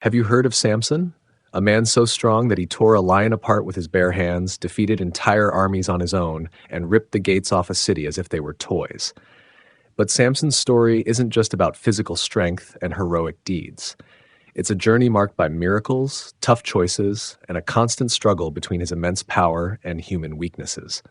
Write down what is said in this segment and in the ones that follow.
Have you heard of Samson? A man so strong that he tore a lion apart with his bare hands, defeated entire armies on his own, and ripped the gates off a city as if they were toys. But Samson's story isn't just about physical strength and heroic deeds. It's a journey marked by miracles, tough choices, and a constant struggle between his immense power and human weaknesses.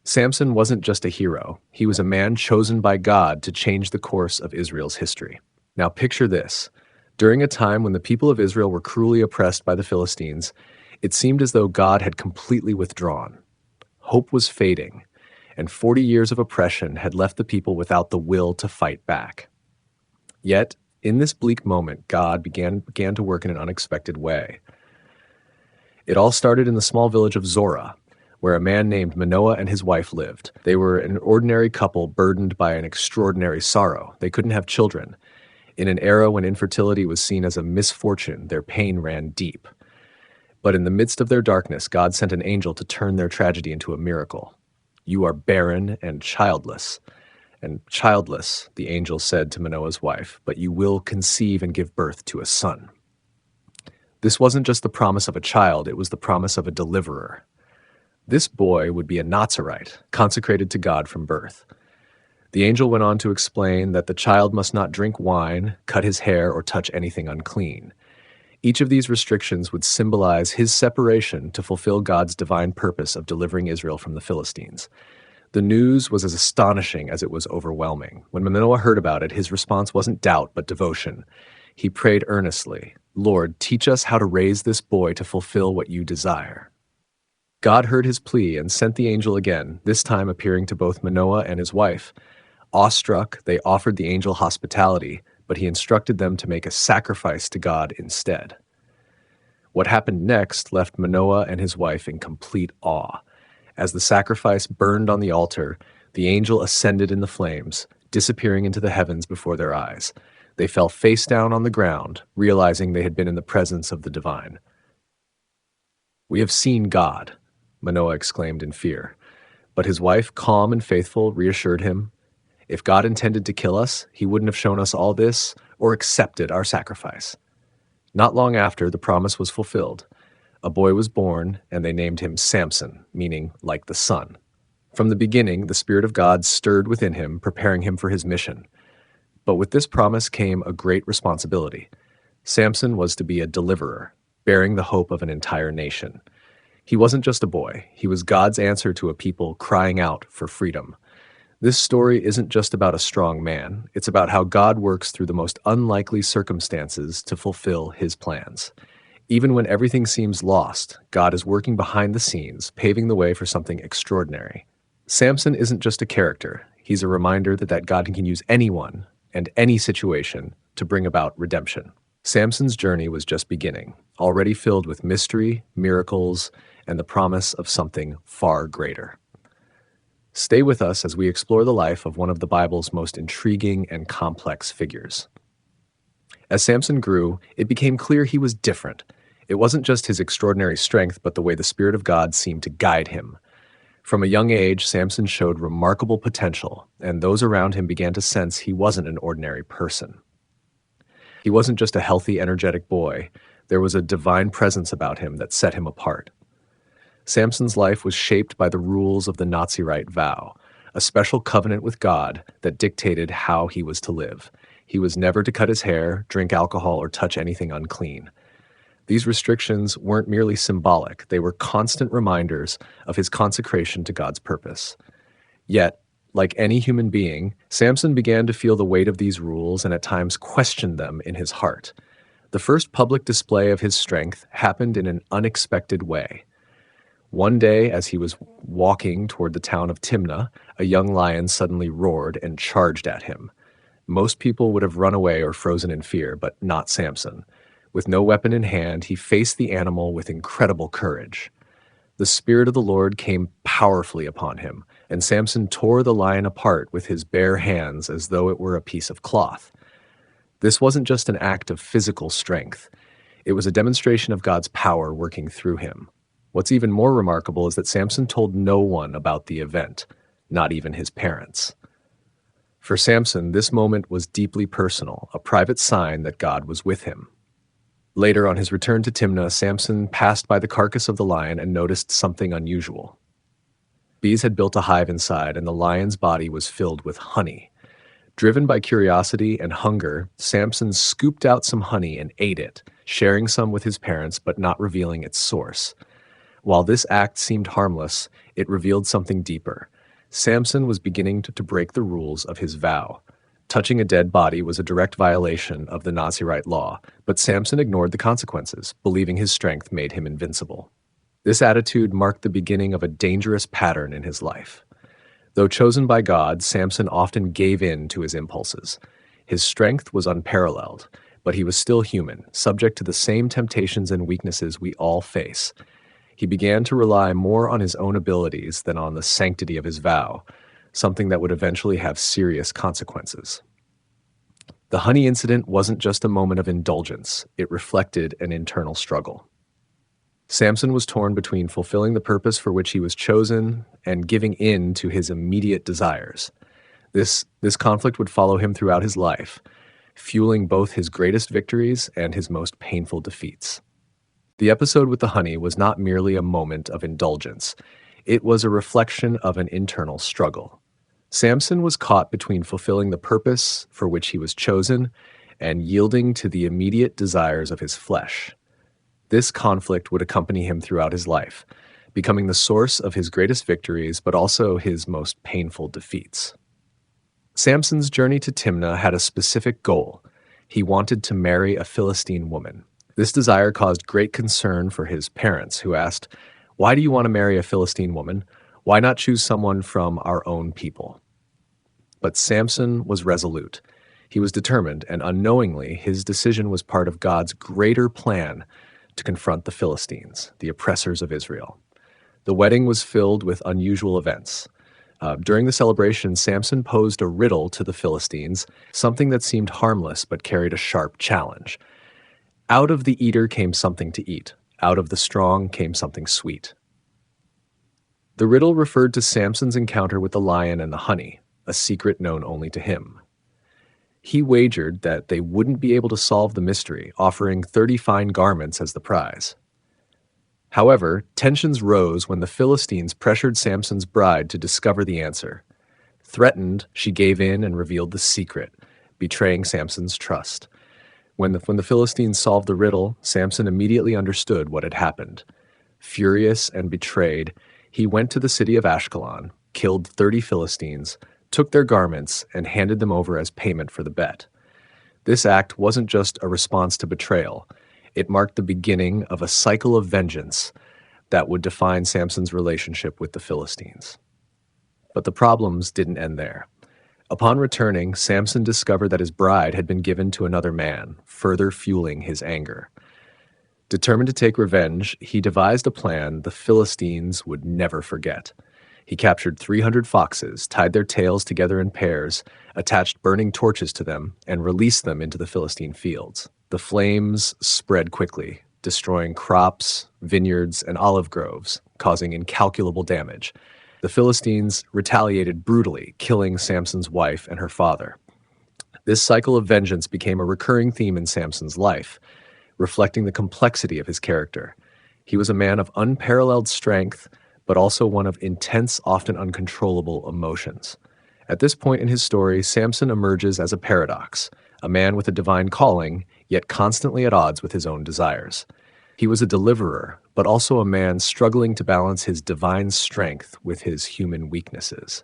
Samson wasn't just a hero, he was a man chosen by God to change the course of Israel's history. Now picture this. During a time when the people of Israel were cruelly oppressed by the Philistines, it seemed as though God had completely withdrawn. Hope was fading, and 40 years of oppression had left the people without the will to fight back. Yet, in this bleak moment, God began to work in an unexpected way. It all started in the small village of Zorah, where a man named Manoah and his wife lived. They were an ordinary couple burdened by an extraordinary sorrow. They couldn't have children. In an era when infertility was seen as a misfortune, their pain ran deep. But in the midst of their darkness, God sent an angel to turn their tragedy into a miracle. "You are barren and childless." And childless, the angel said to Manoah's wife, "but you will conceive and give birth to a son." This wasn't just the promise of a child, it was the promise of a deliverer. This boy would be a Nazirite, consecrated to God from birth. The angel went on to explain that the child must not drink wine, cut his hair, or touch anything unclean. Each of these restrictions would symbolize his separation to fulfill God's divine purpose of delivering Israel from the Philistines. The news was as astonishing as it was overwhelming. When Manoah heard about it, his response wasn't doubt, but devotion. He prayed earnestly, "Lord, teach us how to raise this boy to fulfill what you desire." God heard his plea and sent the angel again, this time appearing to both Manoah and his wife. Awestruck, they offered the angel hospitality, but he instructed them to make a sacrifice to God instead. What happened next left Manoah and his wife in complete awe. As the sacrifice burned on the altar, the angel ascended in the flames, disappearing into the heavens before their eyes. They fell face down on the ground, realizing they had been in the presence of the divine. "We have seen God," Manoah exclaimed in fear. But his wife, calm and faithful, reassured him. If God intended to kill us, he wouldn't have shown us all this or accepted our sacrifice. Not long after, the promise was fulfilled. A boy was born, and they named him Samson, meaning like the sun. From the beginning, the Spirit of God stirred within him, preparing him for his mission. But with this promise came a great responsibility. Samson was to be a deliverer, bearing the hope of an entire nation. He wasn't just a boy, he was God's answer to a people crying out for freedom. This story isn't just about a strong man, it's about how God works through the most unlikely circumstances to fulfill his plans. Even when everything seems lost, God is working behind the scenes, paving the way for something extraordinary. Samson isn't just a character, he's a reminder that God can use anyone and any situation to bring about redemption. Samson's journey was just beginning, already filled with mystery, miracles, and the promise of something far greater. Stay with us as we explore the life of one of the Bible's most intriguing and complex figures. As Samson grew, it became clear he was different. It wasn't just his extraordinary strength, but the way the Spirit of God seemed to guide him. From a young age, Samson showed remarkable potential, and those around him began to sense he wasn't an ordinary person. He wasn't just a healthy, energetic boy. There was a divine presence about him that set him apart. Samson's life was shaped by the rules of the Nazirite vow, a special covenant with God that dictated how he was to live. He was never to cut his hair, drink alcohol, or touch anything unclean. These restrictions weren't merely symbolic, they were constant reminders of his consecration to God's purpose. Yet, like any human being, Samson began to feel the weight of these rules and at times questioned them in his heart. The first public display of his strength happened in an unexpected way. One day, as he was walking toward the town of Timnah, a young lion suddenly roared and charged at him. Most people would have run away or frozen in fear, but not Samson. With no weapon in hand, he faced the animal with incredible courage. The Spirit of the Lord came powerfully upon him, and Samson tore the lion apart with his bare hands as though it were a piece of cloth. This wasn't just an act of physical strength. It was a demonstration of God's power working through him. What's even more remarkable is that Samson told no one about the event, not even his parents. For Samson, this moment was deeply personal, a private sign that God was with him. Later, on his return to Timnah, Samson passed by the carcass of the lion and noticed something unusual. Bees had built a hive inside, and the lion's body was filled with honey. Driven by curiosity and hunger, Samson scooped out some honey and ate it, sharing some with his parents but not revealing its source. While this act seemed harmless, it revealed something deeper. Samson was beginning to break the rules of his vow. Touching a dead body was a direct violation of the Nazirite law, but Samson ignored the consequences, believing his strength made him invincible. This attitude marked the beginning of a dangerous pattern in his life. Though chosen by God, Samson often gave in to his impulses. His strength was unparalleled, but he was still human, subject to the same temptations and weaknesses we all face. He began to rely more on his own abilities than on the sanctity of his vow, something that would eventually have serious consequences. The honey incident wasn't just a moment of indulgence, it reflected an internal struggle. Samson was torn between fulfilling the purpose for which he was chosen and giving in to his immediate desires. This conflict would follow him throughout his life, fueling both his greatest victories and his most painful defeats. The episode with the honey was not merely a moment of indulgence. It was a reflection of an internal struggle. Samson was caught between fulfilling the purpose for which he was chosen and yielding to the immediate desires of his flesh. This conflict would accompany him throughout his life, becoming the source of his greatest victories but also his most painful defeats. Samson's journey to Timnah had a specific goal. He wanted to marry a Philistine woman. This desire caused great concern for his parents, who asked, "Why do you want to marry a Philistine woman? Why not choose someone from our own people?" But Samson was resolute. He was determined, and unknowingly, his decision was part of God's greater plan to confront the Philistines, the oppressors of Israel. The wedding was filled with unusual events. During the celebration, Samson posed a riddle to the Philistines, something that seemed harmless but carried a sharp challenge. Out of the eater came something to eat. Out of the strong came something sweet. The riddle referred to Samson's encounter with the lion and the honey, a secret known only to him. He wagered that they wouldn't be able to solve the mystery, offering 30 fine garments as the prize. However, tensions rose when the Philistines pressured Samson's bride to discover the answer. Threatened, she gave in and revealed the secret, betraying Samson's trust. When the Philistines solved the riddle, Samson immediately understood what had happened. Furious and betrayed, he went to the city of Ashkelon, killed 30 Philistines, took their garments, and handed them over as payment for the bet. This act wasn't just a response to betrayal. It marked the beginning of a cycle of vengeance that would define Samson's relationship with the Philistines. But the problems didn't end there. Upon returning, Samson discovered that his bride had been given to another man, further fueling his anger. Determined to take revenge, he devised a plan the Philistines would never forget. He captured 300 foxes, tied their tails together in pairs, attached burning torches to them, and released them into the Philistine fields. The flames spread quickly, destroying crops, vineyards, and olive groves, causing incalculable damage. The Philistines retaliated brutally, killing Samson's wife and her father. This cycle of vengeance became a recurring theme in Samson's life, reflecting the complexity of his character. He was a man of unparalleled strength, but also one of intense, often uncontrollable emotions. At this point in his story, Samson emerges as a paradox, a man with a divine calling, yet constantly at odds with his own desires. He was a deliverer, but also a man struggling to balance his divine strength with his human weaknesses.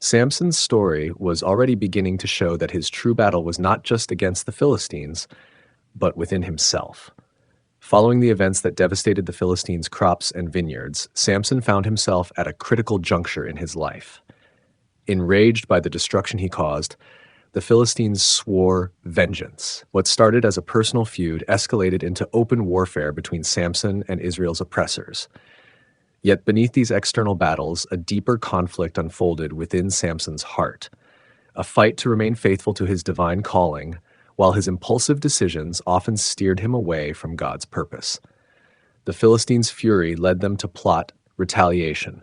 Samson's story was already beginning to show that his true battle was not just against the Philistines, but within himself. Following the events that devastated the Philistines' crops and vineyards, Samson found himself at a critical juncture in his life. Enraged by the destruction he caused, the Philistines swore vengeance. What started as a personal feud escalated into open warfare between Samson and Israel's oppressors. Yet beneath these external battles, a deeper conflict unfolded within Samson's heart, a fight to remain faithful to his divine calling, while his impulsive decisions often steered him away from God's purpose. The Philistines' fury led them to plot retaliation.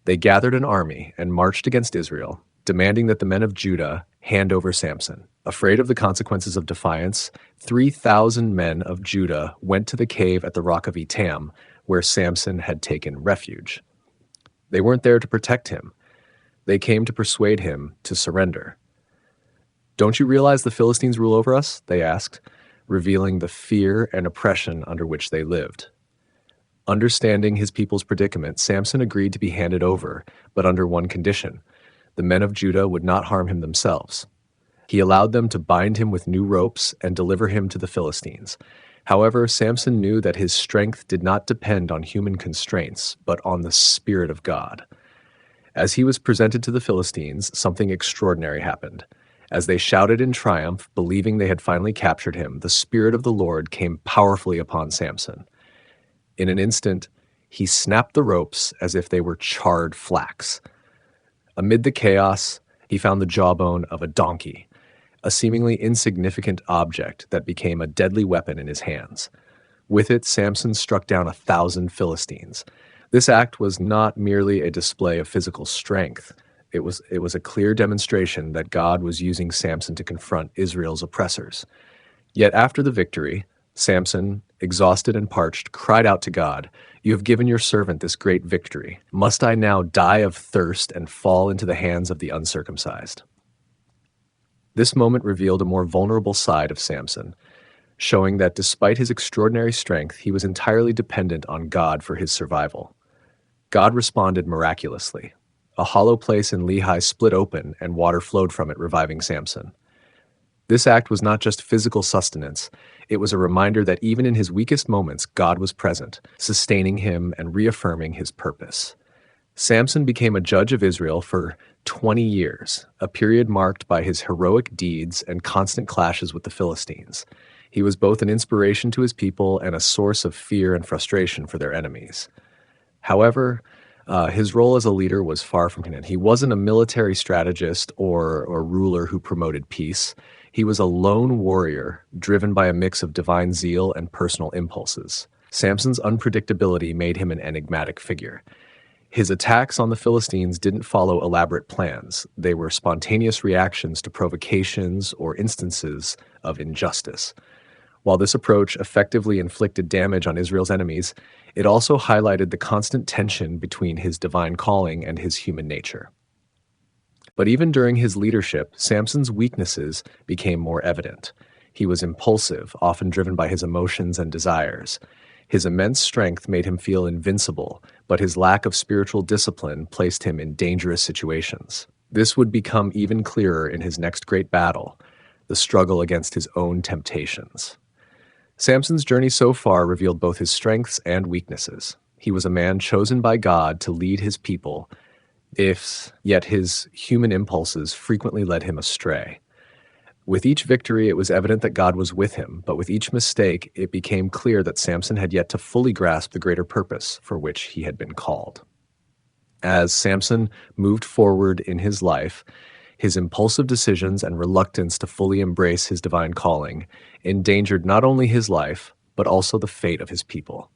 They gathered an army and marched against Israel, demanding that the men of Judah hand over Samson. Afraid of the consequences of defiance, 3,000 men of Judah went to the cave at the rock of Etam, where Samson had taken refuge. They weren't there to protect him. They came to persuade him to surrender. "Don't you realize the Philistines rule over us?" they asked, revealing the fear and oppression under which they lived. Understanding his people's predicament, Samson agreed to be handed over, but under one condition: the men of Judah would not harm him themselves. He allowed them to bind him with new ropes and deliver him to the Philistines. However, Samson knew that his strength did not depend on human constraints, but on the Spirit of God. As he was presented to the Philistines, something extraordinary happened. As they shouted in triumph, believing they had finally captured him, the Spirit of the Lord came powerfully upon Samson. In an instant, he snapped the ropes as if they were charred flax. Amid the chaos, he found the jawbone of a donkey, a seemingly insignificant object that became a deadly weapon in his hands. With it, Samson struck down 1,000 Philistines. This act was not merely a display of physical strength. It was a clear demonstration that God was using Samson to confront Israel's oppressors. Yet after the victory, Samson, exhausted and parched, cried out to God, "You have given your servant this great victory. Must I now die of thirst and fall into the hands of the uncircumcised?" This moment revealed a more vulnerable side of Samson, showing that despite his extraordinary strength, he was entirely dependent on God for his survival. God responded miraculously. A hollow place in Lehi split open, and water flowed from it, reviving Samson. This act was not just physical sustenance. It was a reminder that even in his weakest moments, God was present, sustaining him and reaffirming his purpose. Samson became a judge of Israel for 20 years, a period marked by his heroic deeds and constant clashes with the Philistines. He was both an inspiration to his people and a source of fear and frustration for their enemies. However, his role as a leader was far from content. He wasn't a military strategist or ruler who promoted peace. He was a lone warrior driven by a mix of divine zeal and personal impulses. Samson's unpredictability made him an enigmatic figure. His attacks on the Philistines didn't follow elaborate plans. They were spontaneous reactions to provocations or instances of injustice. While this approach effectively inflicted damage on Israel's enemies, it also highlighted the constant tension between his divine calling and his human nature. But even during his leadership, Samson's weaknesses became more evident. He was impulsive, often driven by his emotions and desires. His immense strength made him feel invincible, but his lack of spiritual discipline placed him in dangerous situations. This would become even clearer in his next great battle, the struggle against his own temptations. Samson's journey so far revealed both his strengths and weaknesses. He was a man chosen by God to lead his people, yet his human impulses frequently led him astray. With each victory, it was evident that God was with him, but with each mistake, it became clear that Samson had yet to fully grasp the greater purpose for which he had been called. As Samson moved forward in his life, his impulsive decisions and reluctance to fully embrace his divine calling endangered not only his life, but also the fate of his people.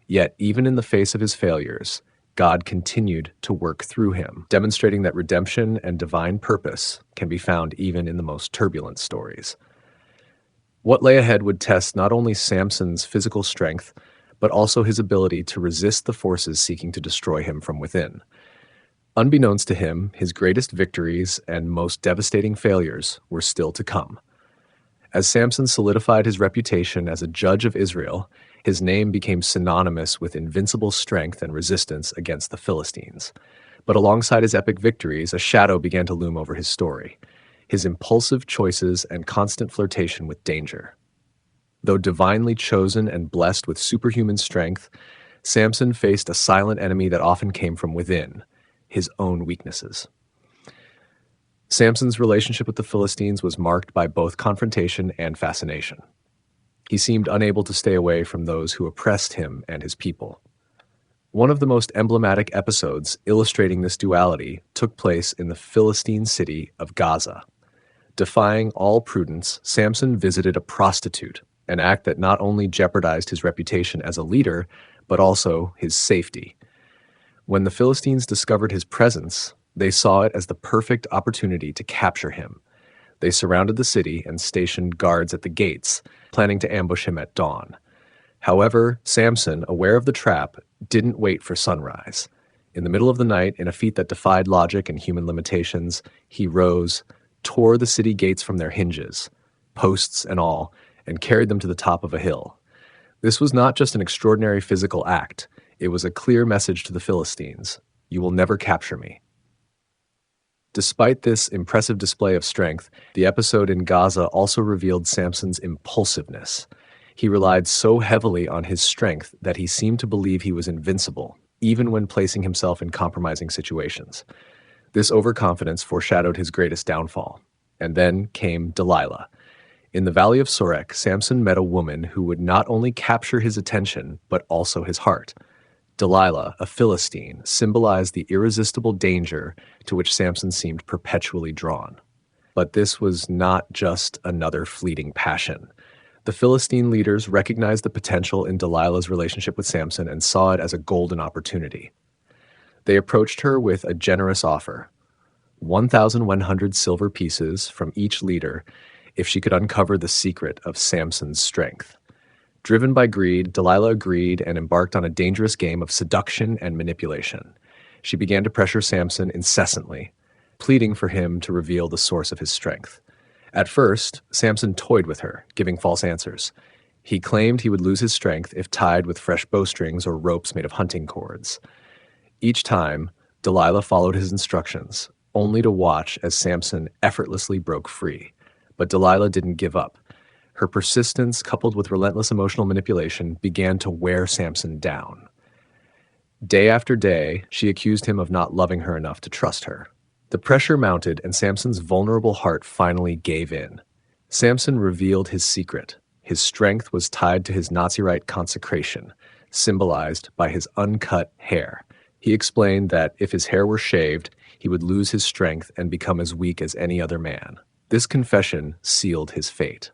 Yet, even in the face of his failures, God continued to work through him, demonstrating that redemption and divine purpose can be found even in the most turbulent stories. What lay ahead would test not only Samson's physical strength, but also his ability to resist the forces seeking to destroy him from within. Unbeknownst to him, his greatest victories and most devastating failures were still to come. As Samson solidified his reputation as a judge of Israel, his name became synonymous with invincible strength and resistance against the Philistines. But alongside his epic victories, a shadow began to loom over his story: his impulsive choices and constant flirtation with danger. Though divinely chosen and blessed with superhuman strength, Samson faced a silent enemy that often came from within: his own weaknesses. Samson's relationship with the Philistines was marked by both confrontation and fascination. He seemed unable to stay away from those who oppressed him and his people. One of the most emblematic episodes illustrating this duality took place in the Philistine city of Gaza. Defying all prudence, Samson visited a prostitute, an act that not only jeopardized his reputation as a leader, but also his safety. When the Philistines discovered his presence, They saw it as the perfect opportunity to capture him. They surrounded the city and stationed guards at the gates, planning to ambush him at dawn. However, Samson, aware of the trap, didn't wait for sunrise. In the middle of the night, in a feat that defied logic and human limitations, he rose, tore the city gates from their hinges, posts and all, and carried them to the top of a hill. This was not just an extraordinary physical act, it was a clear message to the Philistines: "You will never capture me." Despite this impressive display of strength, the episode in Gaza also revealed Samson's impulsiveness. He relied so heavily on his strength that he seemed to believe he was invincible, even when placing himself in compromising situations. This overconfidence foreshadowed his greatest downfall. And then came Delilah. In the Valley of Sorek, Samson met a woman who would not only capture his attention, but also his heart. Delilah, a Philistine, symbolized the irresistible danger to which Samson seemed perpetually drawn. But this was not just another fleeting passion. The Philistine leaders recognized the potential in Delilah's relationship with Samson and saw it as a golden opportunity. They approached her with a generous offer: 1,100 silver pieces from each leader if she could uncover the secret of Samson's strength. Driven by greed, Delilah agreed and embarked on a dangerous game of seduction and manipulation. She began to pressure Samson incessantly, pleading for him to reveal the source of his strength. At first, Samson toyed with her, giving false answers. He claimed he would lose his strength if tied with fresh bowstrings or ropes made of hunting cords. Each time, Delilah followed his instructions, only to watch as Samson effortlessly broke free. But Delilah didn't give up. Her persistence, coupled with relentless emotional manipulation, began to wear Samson down. Day after day, she accused him of not loving her enough to trust her. The pressure mounted, and Samson's vulnerable heart finally gave in. Samson revealed his secret. His strength was tied to his Nazirite consecration, symbolized by his uncut hair. He explained that if his hair were shaved, he would lose his strength and become as weak as any other man. This confession sealed his fate.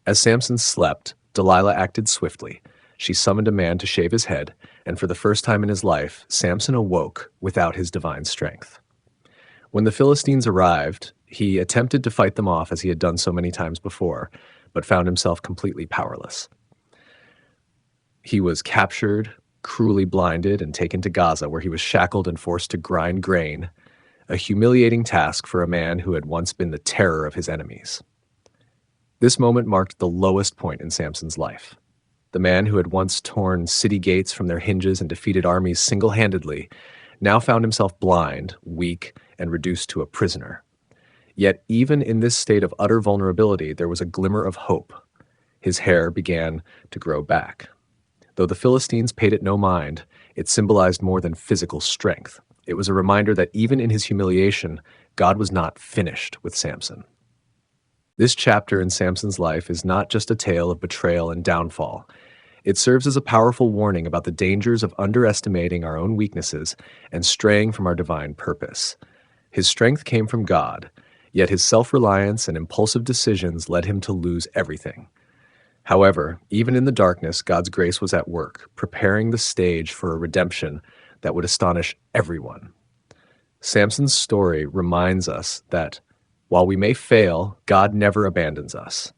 As Samson slept, Delilah acted swiftly. She summoned a man to shave his head, and for the first time in his life, Samson awoke without his divine strength. When the Philistines arrived, he attempted to fight them off as he had done so many times before, but found himself completely powerless. He was captured, cruelly blinded, and taken to Gaza, where he was shackled and forced to grind grain, a humiliating task for a man who had once been the terror of his enemies. This moment marked the lowest point in Samson's life. The man who had once torn city gates from their hinges and defeated armies single-handedly now found himself blind, weak, and reduced to a prisoner. Yet even in this state of utter vulnerability, there was a glimmer of hope. His hair began to grow back. Though the Philistines paid it no mind, it symbolized more than physical strength. It was a reminder that even in his humiliation, God was not finished with Samson. This chapter in Samson's life is not just a tale of betrayal and downfall. It serves as a powerful warning about the dangers of underestimating our own weaknesses and straying from our divine purpose. His strength came from God, yet his self-reliance and impulsive decisions led him to lose everything. However, even in the darkness, God's grace was at work, preparing the stage for a redemption that would astonish everyone. Samson's story reminds us that while we may fail, God never abandons us.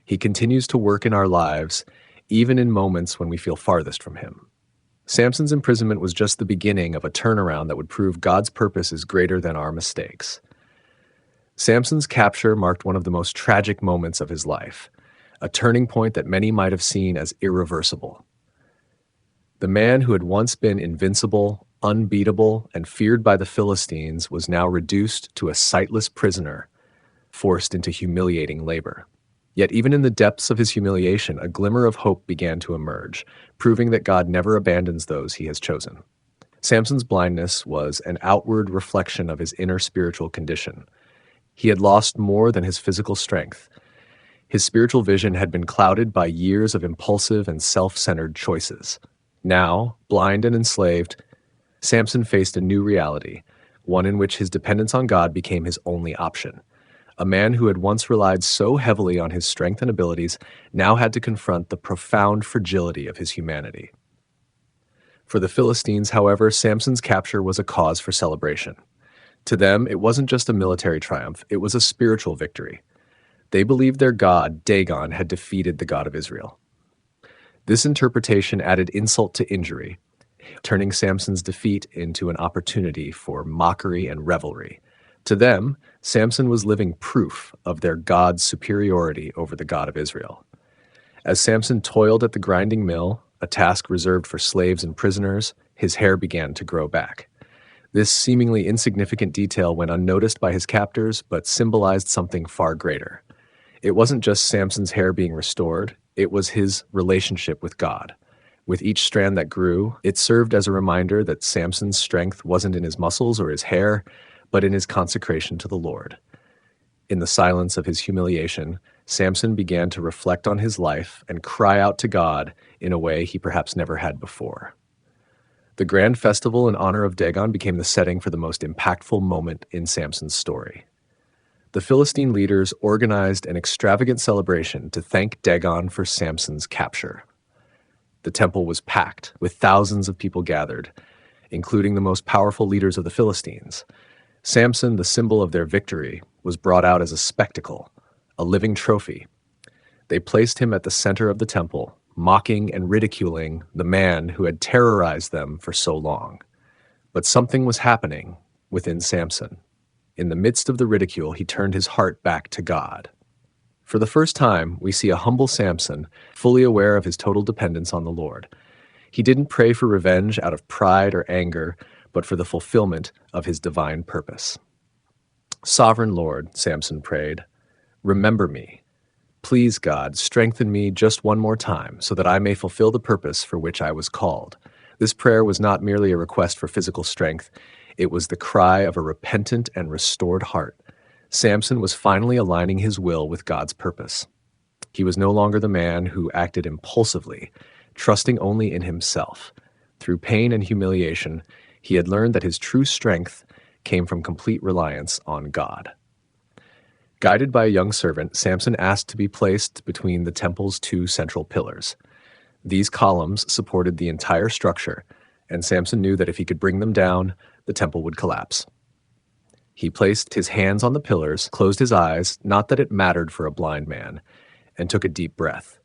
He continues to work in our lives, even in moments when we feel farthest from him. Samson's imprisonment was just the beginning of a turnaround that would prove God's purpose is greater than our mistakes. Samson's capture marked one of the most tragic moments of his life, a turning point that many might have seen as irreversible. The man who had once been invincible, unbeatable, and feared by the Philistines was now reduced to a sightless prisoner, forced into humiliating labor. Yet even in the depths of his humiliation, a glimmer of hope began to emerge, proving that God never abandons those he has chosen. Samson's blindness was an outward reflection of his inner spiritual condition. He had lost more than his physical strength. His spiritual vision had been clouded by years of impulsive and self-centered choices. Now, blind and enslaved, Samson faced a new reality, one in which his dependence on God became his only option. A man who had once relied so heavily on his strength and abilities now had to confront the profound fragility of his humanity. For the Philistines, however, Samson's capture was a cause for celebration. To them, it wasn't just a military triumph, it was a spiritual victory. They believed their god, Dagon, had defeated the God of Israel. This interpretation added insult to injury, turning Samson's defeat into an opportunity for mockery and revelry. To them, Samson was living proof of their God's superiority over the God of Israel. As Samson toiled at the grinding mill, a task reserved for slaves and prisoners, his hair began to grow back. This seemingly insignificant detail went unnoticed by his captors, but symbolized something far greater. It wasn't just Samson's hair being restored, it was his relationship with God. With each strand that grew, it served as a reminder that Samson's strength wasn't in his muscles or his hair, but in his consecration to the Lord. In the silence of his humiliation, Samson began to reflect on his life and cry out to God in a way he perhaps never had before. The grand festival in honor of Dagon became the setting for the most impactful moment in Samson's story. The Philistine leaders organized an extravagant celebration to thank Dagon for Samson's capture. The temple was packed, with thousands of people gathered, including the most powerful leaders of the Philistines. Samson, the symbol of their victory, was brought out as a spectacle, a living trophy. They placed him at the center of the temple, mocking and ridiculing the man who had terrorized them for so long. But something was happening within Samson. In the midst of the ridicule, he turned his heart back to God. For the first time, we see a humble Samson, fully aware of his total dependence on the Lord. He didn't pray for revenge out of pride or anger, but for the fulfillment of his divine purpose. Sovereign Lord, Samson prayed, remember me. Please, God, strengthen me just one more time so that I may fulfill the purpose for which I was called. This prayer was not merely a request for physical strength. It was the cry of a repentant and restored heart. Samson was finally aligning his will with God's purpose. He was no longer the man who acted impulsively, trusting only in himself. Through pain and humiliation, he had learned that his true strength came from complete reliance on God. Guided by a young servant, Samson asked to be placed between the temple's two central pillars. These columns supported the entire structure, and Samson knew that if he could bring them down, the temple would collapse. He placed his hands on the pillars, closed his eyes, not that it mattered for a blind man, and took a deep breath.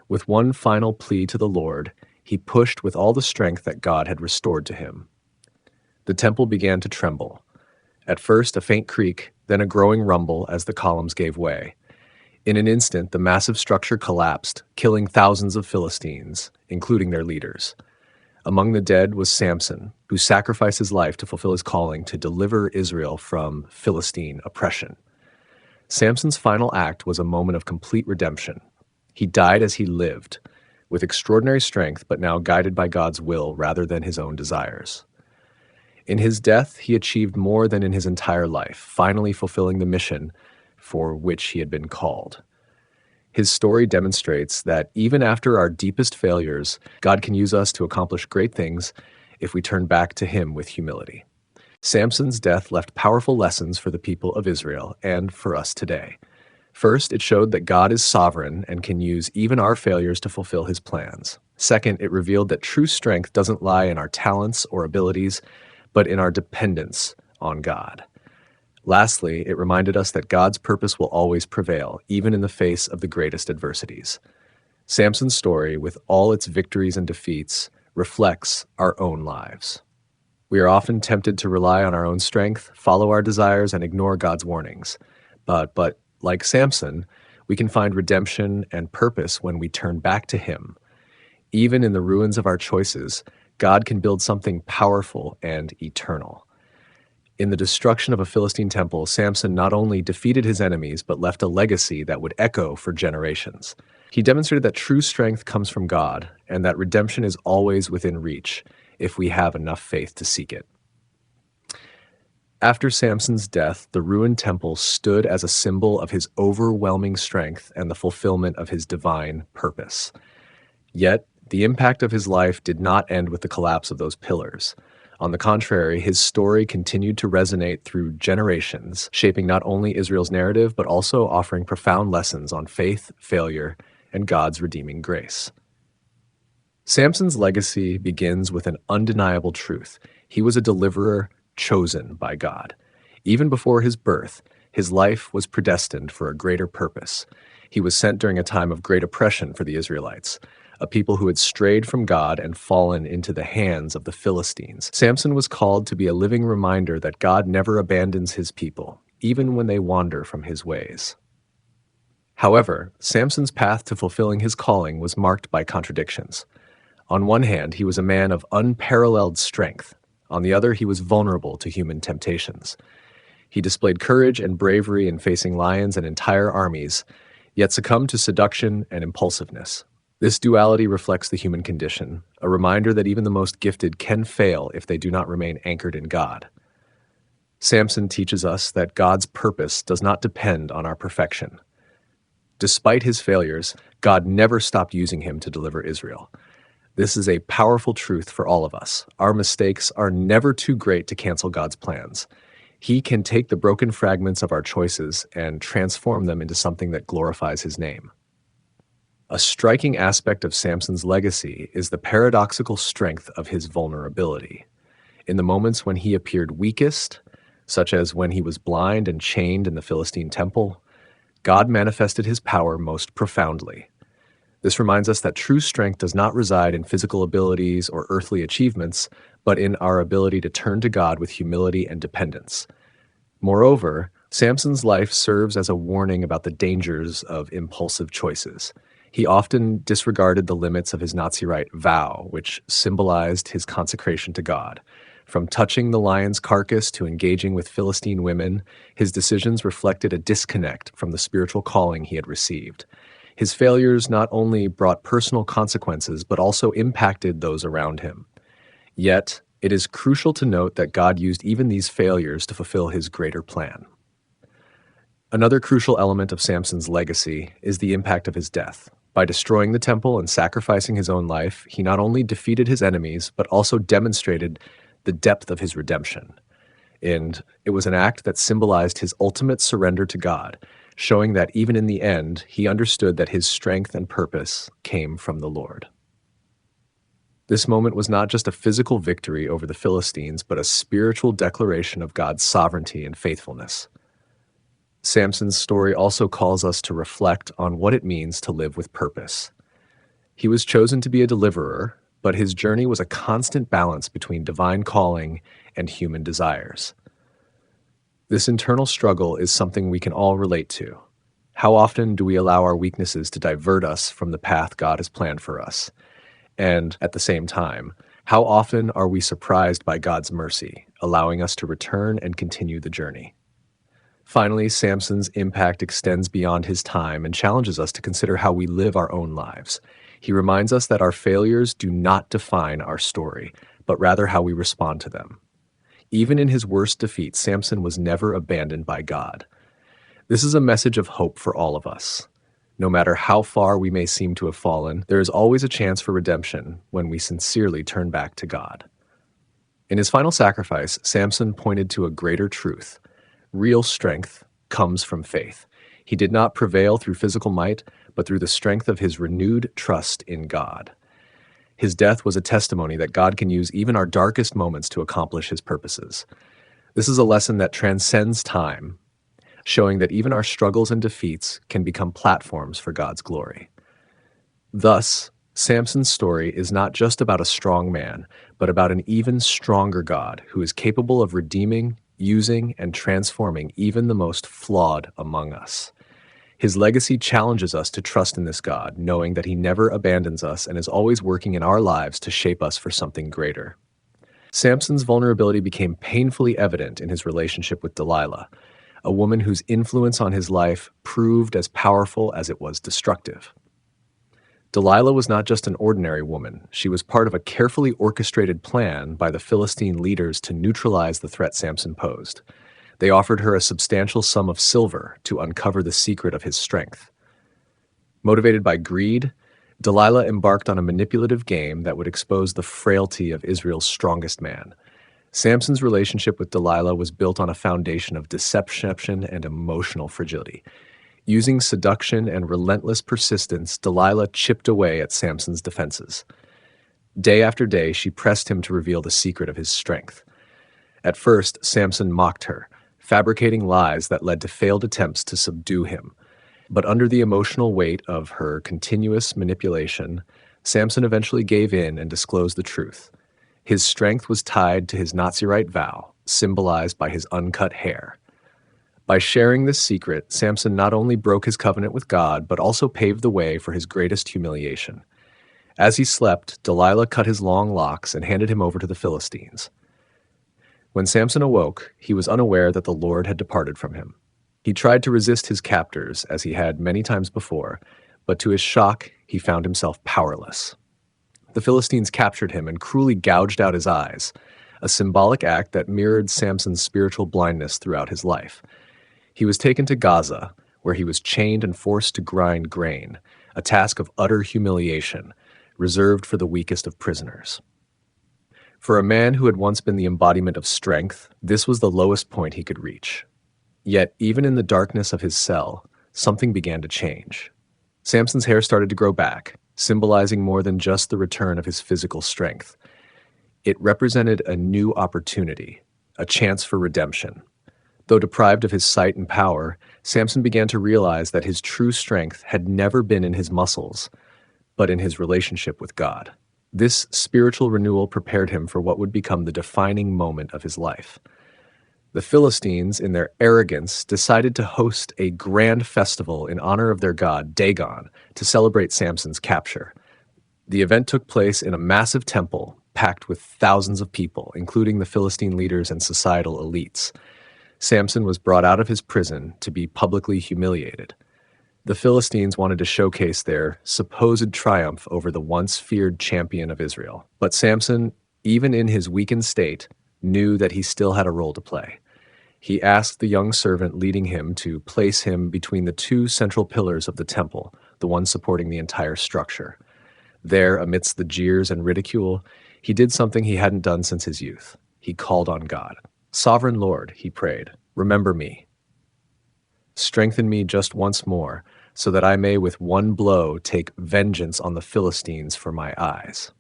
With one final plea to the Lord, he pushed with all the strength that God had restored to him. The temple began to tremble. At first, a faint creak, then a growing rumble as the columns gave way. In an instant, the massive structure collapsed, killing thousands of Philistines, including their leaders. Among the dead was Samson, who sacrificed his life to fulfill his calling to deliver Israel from Philistine oppression. Samson's final act was a moment of complete redemption. He died as he lived, with extraordinary strength, but now guided by God's will rather than his own desires. In his death, he achieved more than in his entire life, finally fulfilling the mission for which he had been called. His story demonstrates that even after our deepest failures, God can use us to accomplish great things if we turn back to him with humility. Samson's death left powerful lessons for the people of Israel and for us today. First, it showed that God is sovereign and can use even our failures to fulfill his plans. Second, it revealed that true strength doesn't lie in our talents or abilities, but in our dependence on God. Lastly, it reminded us that God's purpose will always prevail, even in the face of the greatest adversities. Samson's story, with all its victories and defeats, reflects our own lives. We are often tempted to rely on our own strength, follow our desires, and ignore God's warnings. But like Samson, we can find redemption and purpose when we turn back to him. Even in the ruins of our choices, God can build something powerful and eternal. In the destruction of a Philistine temple, Samson not only defeated his enemies, but left a legacy that would echo for generations. He demonstrated that true strength comes from God, and that redemption is always within reach if we have enough faith to seek it. After Samson's death, the ruined temple stood as a symbol of his overwhelming strength and the fulfillment of his divine purpose. Yet, the impact of his life did not end with the collapse of those pillars. On the contrary, his story continued to resonate through generations, shaping not only Israel's narrative, but also offering profound lessons on faith, failure, and God's redeeming grace. Samson's legacy begins with an undeniable truth. He was a deliverer chosen by God. Even before his birth, his life was predestined for a greater purpose. He was sent during a time of great oppression for the Israelites, a people who had strayed from God and fallen into the hands of the Philistines. Samson was called to be a living reminder that God never abandons his people, even when they wander from his ways. However, Samson's path to fulfilling his calling was marked by contradictions. On one hand, he was a man of unparalleled strength. On the other, he was vulnerable to human temptations. He displayed courage and bravery in facing lions and entire armies, yet succumbed to seduction and impulsiveness. This duality reflects the human condition, a reminder that even the most gifted can fail if they do not remain anchored in God. Samson teaches us that God's purpose does not depend on our perfection. Despite his failures, God never stopped using him to deliver Israel. This is a powerful truth for all of us. Our mistakes are never too great to cancel God's plans. He can take the broken fragments of our choices and transform them into something that glorifies his name. A striking aspect of Samson's legacy is the paradoxical strength of his vulnerability. In the moments when he appeared weakest, such as when he was blind and chained in the Philistine temple, God manifested his power most profoundly. This reminds us that true strength does not reside in physical abilities or earthly achievements, but in our ability to turn to God with humility and dependence. Moreover, Samson's life serves as a warning about the dangers of impulsive choices. He often disregarded the limits of his Nazirite vow, which symbolized his consecration to God. From touching the lion's carcass to engaging with Philistine women, his decisions reflected a disconnect from the spiritual calling he had received. His failures not only brought personal consequences, but also impacted those around him. Yet, it is crucial to note that God used even these failures to fulfill his greater plan. Another crucial element of Samson's legacy is the impact of his death. By destroying the temple and sacrificing his own life, he not only defeated his enemies, but also demonstrated the depth of his redemption. And it was an act that symbolized his ultimate surrender to God, showing that even in the end, he understood that his strength and purpose came from the Lord. This moment was not just a physical victory over the Philistines, but a spiritual declaration of God's sovereignty and faithfulness. Samson's story also calls us to reflect on what it means to live with purpose. He was chosen to be a deliverer, but his journey was a constant balance between divine calling and human desires. This internal struggle is something we can all relate to. How often do we allow our weaknesses to divert us from the path God has planned for us? And at the same time, how often are we surprised by God's mercy, allowing us to return and continue the journey? Finally, Samson's impact extends beyond his time and challenges us to consider how we live our own lives. He reminds us that our failures do not define our story, but rather how we respond to them. Even in his worst defeat, Samson was never abandoned by God. This is a message of hope for all of us. No matter how far we may seem to have fallen, there is always a chance for redemption when we sincerely turn back to God. In his final sacrifice, Samson pointed to a greater truth. Real strength comes from faith. He did not prevail through physical might, but through the strength of his renewed trust in God. His death was a testimony that God can use even our darkest moments to accomplish his purposes. This is a lesson that transcends time, showing that even our struggles and defeats can become platforms for God's glory. Thus, Samson's story is not just about a strong man, but about an even stronger God who is capable of redeeming, using, and transforming even the most flawed among us. His legacy challenges us to trust in this God, knowing that he never abandons us and is always working in our lives to shape us for something greater. Samson's vulnerability became painfully evident in his relationship with Delilah, a woman whose influence on his life proved as powerful as it was destructive. Delilah was not just an ordinary woman. She was part of a carefully orchestrated plan by the Philistine leaders to neutralize the threat Samson posed. They offered her a substantial sum of silver to uncover the secret of his strength. Motivated by greed, Delilah embarked on a manipulative game that would expose the frailty of Israel's strongest man. Samson's relationship with Delilah was built on a foundation of deception and emotional fragility. Using seduction and relentless persistence, Delilah chipped away at Samson's defenses. Day after day, she pressed him to reveal the secret of his strength. At first, Samson mocked her, fabricating lies that led to failed attempts to subdue him. But under the emotional weight of her continuous manipulation, Samson eventually gave in and disclosed the truth. His strength was tied to his Nazirite vow, symbolized by his uncut hair. By sharing this secret, Samson not only broke his covenant with God, but also paved the way for his greatest humiliation. As he slept, Delilah cut his long locks and handed him over to the Philistines. When Samson awoke, he was unaware that the Lord had departed from him. He tried to resist his captors, as he had many times before, but to his shock, he found himself powerless. The Philistines captured him and cruelly gouged out his eyes, a symbolic act that mirrored Samson's spiritual blindness throughout his life. He was taken to Gaza, where he was chained and forced to grind grain, a task of utter humiliation, reserved for the weakest of prisoners. For a man who had once been the embodiment of strength, this was the lowest point he could reach. Yet, even in the darkness of his cell, something began to change. Samson's hair started to grow back, symbolizing more than just the return of his physical strength. It represented a new opportunity, a chance for redemption. Though deprived of his sight and power, Samson began to realize that his true strength had never been in his muscles, but in his relationship with God. This spiritual renewal prepared him for what would become the defining moment of his life. The Philistines, in their arrogance, decided to host a grand festival in honor of their god, Dagon, to celebrate Samson's capture. The event took place in a massive temple packed with thousands of people, including the Philistine leaders and societal elites. Samson was brought out of his prison to be publicly humiliated. The Philistines wanted to showcase their supposed triumph over the once feared champion of Israel. But Samson, even in his weakened state, knew that he still had a role to play. He asked the young servant leading him to place him between the two central pillars of the temple, the one supporting the entire structure. There, amidst the jeers and ridicule, he did something he hadn't done since his youth. He called on God. "Sovereign Lord," he prayed, "remember me. Strengthen me just once more, so that I may with one blow take vengeance on the Philistines for my eyes."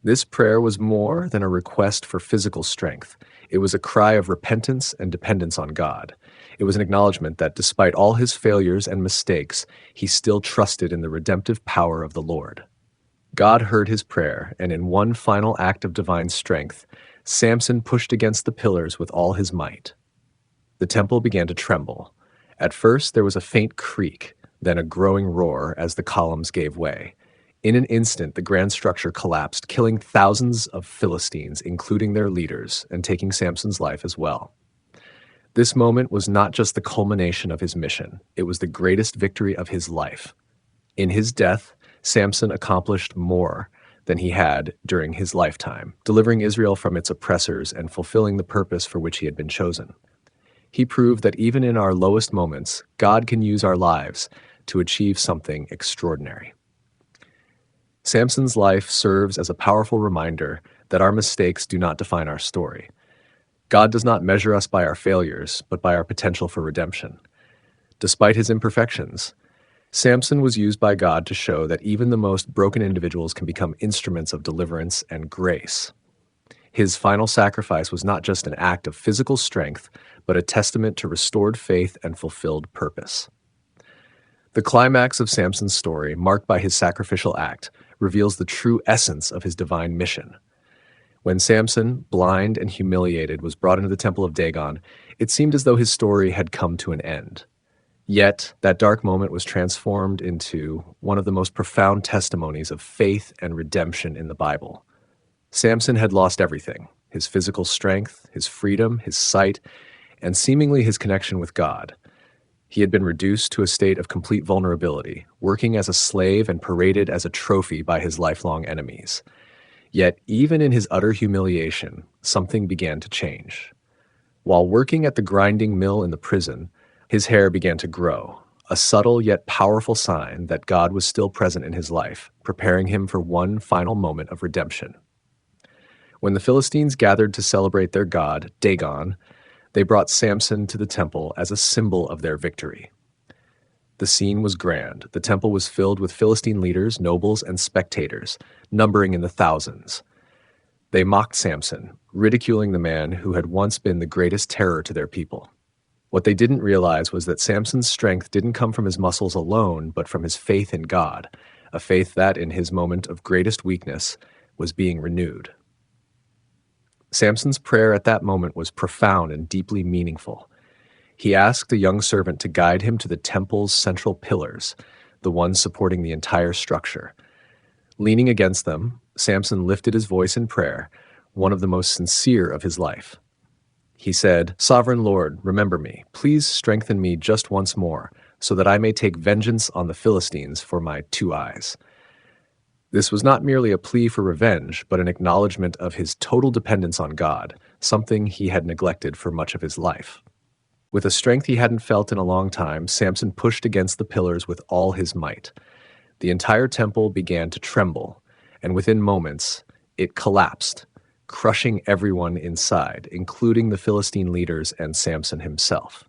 This prayer was more than a request for physical strength. It was a cry of repentance and dependence on God. It was an acknowledgement that despite all his failures and mistakes, he still trusted in the redemptive power of the Lord. God heard his prayer, and in one final act of divine strength, Samson pushed against the pillars with all his might. The temple began to tremble. At first, there was a faint creak, then a growing roar as the columns gave way. In an instant, the grand structure collapsed, killing thousands of Philistines, including their leaders, and taking Samson's life as well. This moment was not just the culmination of his mission, it was the greatest victory of his life. In his death, Samson accomplished more than he had during his lifetime, delivering Israel from its oppressors and fulfilling the purpose for which he had been chosen. He proved that even in our lowest moments, God can use our lives to achieve something extraordinary. Samson's life serves as a powerful reminder that our mistakes do not define our story. God does not measure us by our failures, but by our potential for redemption. Despite his imperfections, Samson was used by God to show that even the most broken individuals can become instruments of deliverance and grace. His final sacrifice was not just an act of physical strength, but a testament to restored faith and fulfilled purpose. The climax of Samson's story, marked by his sacrificial act, reveals the true essence of his divine mission. When Samson, blind and humiliated, was brought into the temple of Dagon, it seemed as though his story had come to an end. Yet, that dark moment was transformed into one of the most profound testimonies of faith and redemption in the Bible. Samson had lost everything: his physical strength, his freedom, his sight, and seemingly his connection with God. He had been reduced to a state of complete vulnerability, working as a slave and paraded as a trophy by his lifelong enemies. Yet, even in his utter humiliation, something began to change. While working at the grinding mill in the prison, his hair began to grow, a subtle yet powerful sign that God was still present in his life, preparing him for one final moment of redemption. When the Philistines gathered to celebrate their god, Dagon, they brought Samson to the temple as a symbol of their victory. The scene was grand. The temple was filled with Philistine leaders, nobles, and spectators, numbering in the thousands. They mocked Samson, ridiculing the man who had once been the greatest terror to their people. What they didn't realize was that Samson's strength didn't come from his muscles alone, but from his faith in God, a faith that, in his moment of greatest weakness, was being renewed. Samson's prayer at that moment was profound and deeply meaningful. He asked a young servant to guide him to the temple's central pillars, the ones supporting the entire structure. Leaning against them, Samson lifted his voice in prayer, one of the most sincere of his life. He said, "Sovereign Lord, remember me. Please strengthen me just once more, so that I may take vengeance on the Philistines for my 2 eyes." This was not merely a plea for revenge, but an acknowledgement of his total dependence on God, something he had neglected for much of his life. With a strength he hadn't felt in a long time, Samson pushed against the pillars with all his might. The entire temple began to tremble, and within moments, it collapsed, crushing everyone inside, including the Philistine leaders and Samson himself.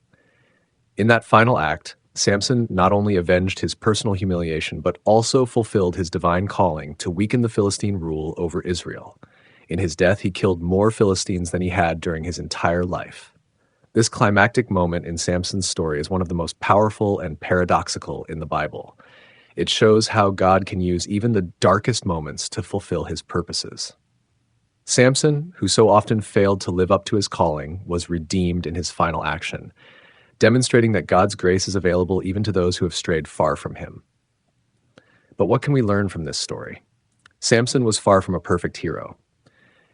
In that final act, Samson not only avenged his personal humiliation, but also fulfilled his divine calling to weaken the Philistine rule over Israel. In his death, he killed more Philistines than he had during his entire life. This climactic moment in Samson's story is one of the most powerful and paradoxical in the Bible. It shows how God can use even the darkest moments to fulfill his purposes. Samson, who so often failed to live up to his calling, was redeemed in his final action, demonstrating that God's grace is available even to those who have strayed far from him. But what can we learn from this story? Samson was far from a perfect hero.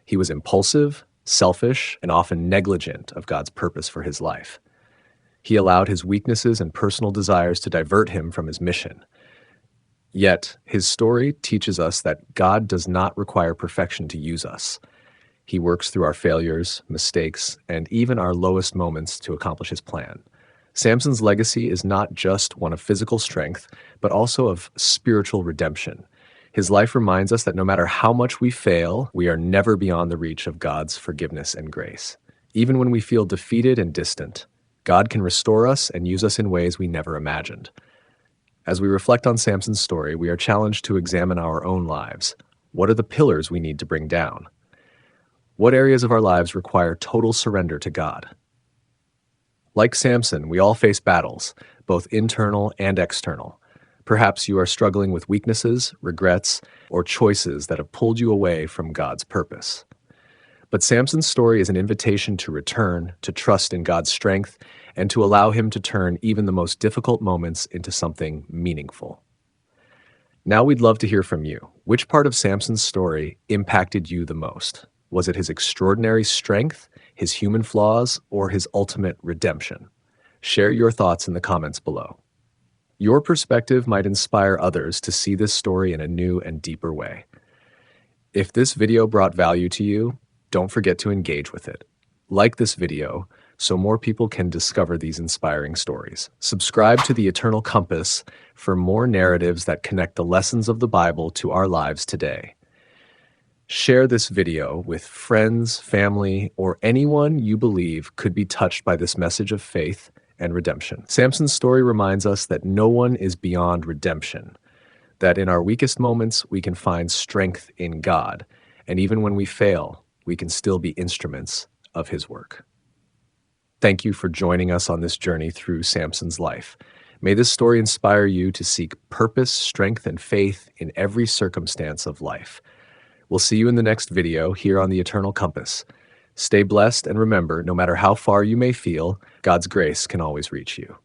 He was impulsive, selfish, and often negligent of God's purpose for his life. He allowed his weaknesses and personal desires to divert him from his mission. Yet, his story teaches us that God does not require perfection to use us. He works through our failures, mistakes, and even our lowest moments to accomplish his plan. Samson's legacy is not just one of physical strength, but also of spiritual redemption. His life reminds us that no matter how much we fail, we are never beyond the reach of God's forgiveness and grace. Even when we feel defeated and distant, God can restore us and use us in ways we never imagined. As we reflect on Samson's story, we are challenged to examine our own lives. What are the pillars we need to bring down? What areas of our lives require total surrender to God? Like Samson, we all face battles, both internal and external. Perhaps you are struggling with weaknesses, regrets, or choices that have pulled you away from God's purpose. But Samson's story is an invitation to return, to trust in God's strength, and to allow him to turn even the most difficult moments into something meaningful. Now we'd love to hear from you. Which part of Samson's story impacted you the most? Was it his extraordinary strength, his human flaws, or his ultimate redemption? Share your thoughts in the comments below. Your perspective might inspire others to see this story in a new and deeper way. If this video brought value to you, don't forget to engage with it. Like this video so more people can discover these inspiring stories. Subscribe to the Eternal Compass for more narratives that connect the lessons of the Bible to our lives today. Share this video with friends, family, or anyone you believe could be touched by this message of faith and redemption. Samson's story reminds us that no one is beyond redemption, that in our weakest moments we can find strength in God, and even when we fail, we can still be instruments of his work. Thank you for joining us on this journey through Samson's life. May this story inspire you to seek purpose, strength, and faith in every circumstance of life. We'll see you in the next video here on the Eternal Compass. Stay blessed, and remember, no matter how far you may feel, God's grace can always reach you.